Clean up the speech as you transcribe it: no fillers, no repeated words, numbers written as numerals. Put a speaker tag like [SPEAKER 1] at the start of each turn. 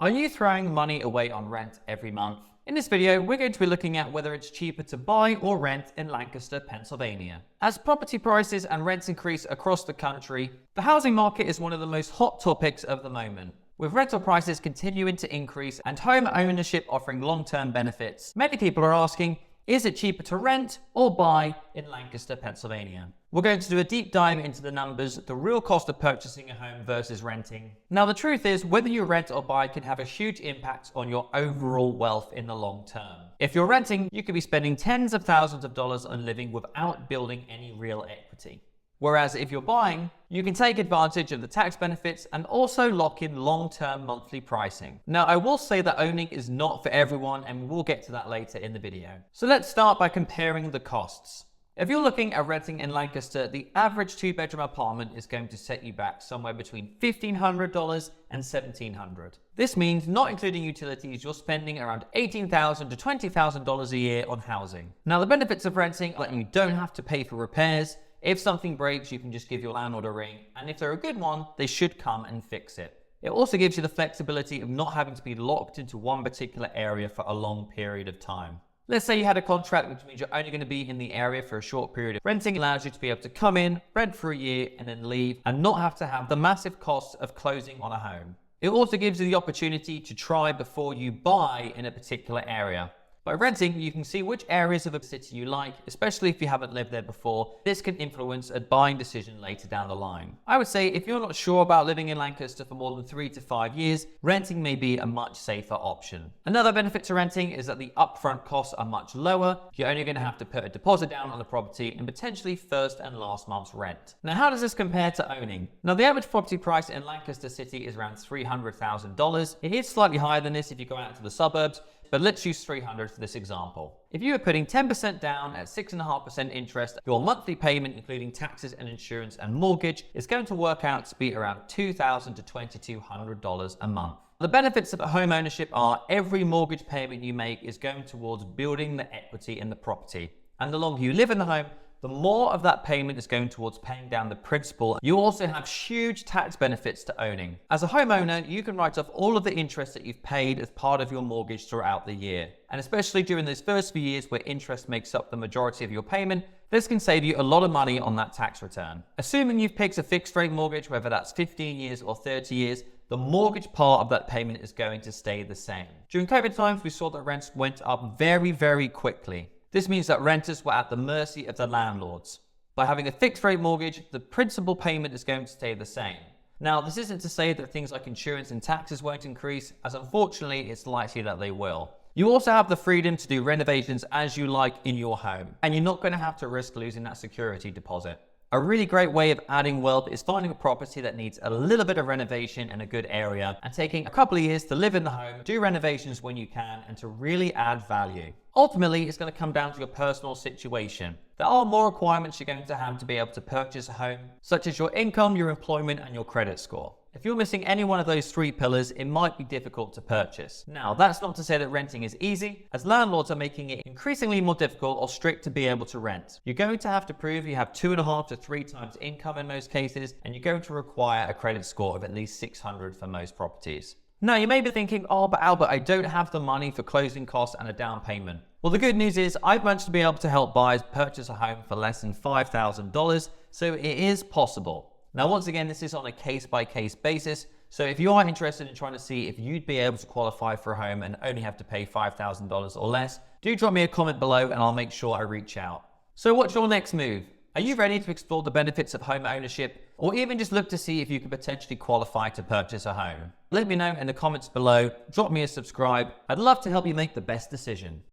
[SPEAKER 1] Are you throwing money away on rent every month? In this video, we're going to be looking at whether it's cheaper to buy or rent in Lancaster, Pennsylvania. As property prices and rents increase across the country, the housing market is one of the most hot topics of the moment. With rental prices continuing to increase and home ownership offering long-term benefits, many people are asking, is it cheaper to rent or buy in Lancaster, Pennsylvania? We're going to do a deep dive into the numbers, the real cost of purchasing a home versus renting. Now, the truth is, whether you rent or buy can have a huge impact on your overall wealth in the long term. If you're renting, you could be spending tens of thousands of dollars on living without building any real equity. Whereas if you're buying, you can take advantage of the tax benefits and also lock in long-term monthly pricing. Now, I will say that owning is not for everyone, and we'll get to that later in the video. So let's start by comparing the costs. If you're looking at renting in Lancaster, the average two-bedroom apartment is going to set you back somewhere between $1,500 and $1,700. This means, not including utilities, you're spending around $18,000 to $20,000 a year on housing. Now, the benefits of renting are that you don't have to pay for repairs. If something breaks, you can just give your landlord a ring, and if they're a good one, they should come and fix it. It also gives you the flexibility of not having to be locked into one particular area for a long period of time. Let's say you had a contract, which means you're only going to be in the area for a short period. Renting allows you to be able to come in, rent for a year, and then leave, and not have to have the massive costs of closing on a home. It also gives you the opportunity to try before you buy in a particular area. By renting, you can see which areas of a city you like, especially if you haven't lived there before. This can influence a buying decision later down the line. I would say if you're not sure about living in Lancaster for more than 3 to 5 years, renting may be a much safer option. Another benefit to renting is that the upfront costs are much lower. You're only going to have to put a deposit down on the property and potentially first and last month's rent. Now, how does this compare to owning? Now, the average property price in Lancaster City is around $300,000. It is slightly higher than this if you go out to the suburbs, but let's use 300 for this example. If you were putting 10% down at 6.5% interest, your monthly payment, including taxes and insurance and mortgage, is going to work out to be around $2,000 to $2,200 a month. The benefits of home ownership are every mortgage payment you make is going towards building the equity in the property. And the longer you live in the home, the more of that payment is going towards paying down the principal. You also have huge tax benefits to owning. As a homeowner, you can write off all of the interest that you've paid as part of your mortgage throughout the year. And especially during those first few years where interest makes up the majority of your payment, this can save you a lot of money on that tax return. Assuming you've picked a fixed rate mortgage, whether that's 15 years or 30 years, the mortgage part of that payment is going to stay the same. During COVID times, we saw that rents went up very, very quickly. This means that renters were at the mercy of the landlords. By having a fixed rate mortgage, the principal payment is going to stay the same. Now, this isn't to say that things like insurance and taxes won't increase, as unfortunately it's likely that they will. You also have the freedom to do renovations as you like in your home, and you're not going to have to risk losing that security deposit. A really great way of adding wealth is finding a property that needs a little bit of renovation in a good area and taking a couple of years to live in the home, do renovations when you can, and to really add value. Ultimately, it's going to come down to your personal situation. There are more requirements you're going to have to be able to purchase a home, such as your income, your employment, and your credit score. If you're missing any one of those 3 pillars, it might be difficult to purchase. Now, that's not to say that renting is easy, as landlords are making it increasingly more difficult or strict to be able to rent. You're going to have to prove you have 2.5 to 3 times income in most cases, and you're going to require a credit score of at least 600 for most properties. Now, you may be thinking, oh, but Albert, I don't have the money for closing costs and a down payment. Well, the good news is I've managed to be able to help buyers purchase a home for less than $5,000, so it is possible. Now, once again, this is on a case-by-case basis, so if you are interested in trying to see if you'd be able to qualify for a home and only have to pay $5,000 or less, do drop me a comment below and I'll make sure I reach out. So what's your next move? Are you ready to explore the benefits of home ownership, or even just look to see if you could potentially qualify to purchase a home? Let me know in the comments below, drop me a subscribe. I'd love to help you make the best decision.